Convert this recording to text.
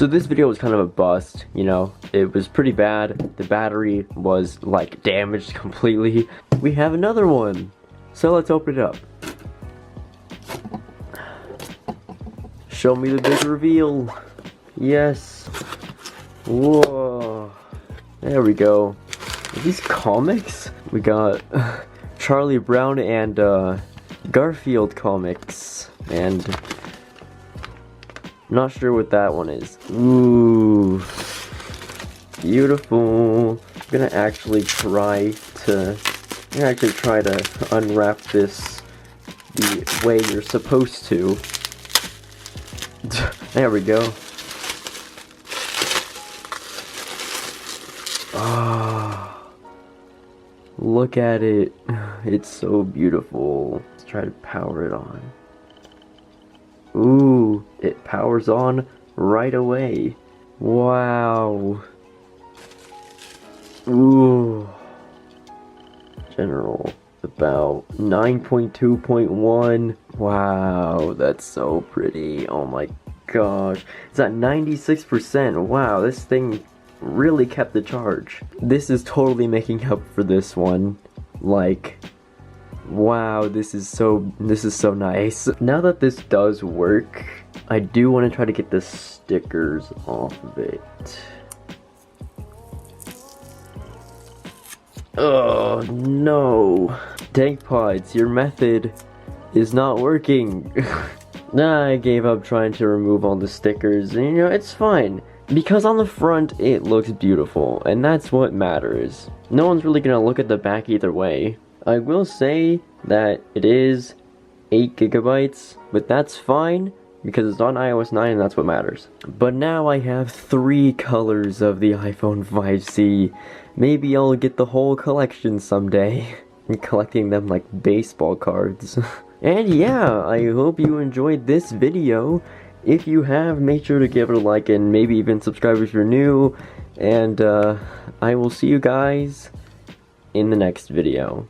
So this video was kind of a bust, you know, it was pretty bad. The battery was like damaged completely. We have another one, so let's open it up. Show me the big reveal. Yes. Whoa. There we go. Are these comics? We got Charlie Brown and Garfield comics, and not sure what that one is. Ooh, beautiful. I'm gonna actually try to unwrap this the way you're supposed to. There we go. Ah, look at it. It's so beautiful. Let's try to power it on. Ooh, it powers on right away. Wow. Ooh. General, about 9.2.1. Wow, that's so pretty. Oh my gosh. It's at 96%. Wow, this thing really kept the charge. This is totally making up for this one. Like, wow, this is so nice. Now that this does work, I do want to try to get the stickers off of it. Oh no. Tank Pods, your method is not working. Nah, I gave up trying to remove all the stickers, and you know, it's fine. Because on the front, it looks beautiful, and that's what matters. No one's really gonna look at the back either way. I will say that it is 8 gigabytes, but that's fine, because it's on iOS 9 and that's what matters. But now I have 3 colors of the iPhone 5C. Maybe I'll get the whole collection someday. I'm collecting them like baseball cards. And yeah, I hope you enjoyed this video. If you have, make sure to give it a like and maybe even subscribe if you're new. And I will see you guys in the next video.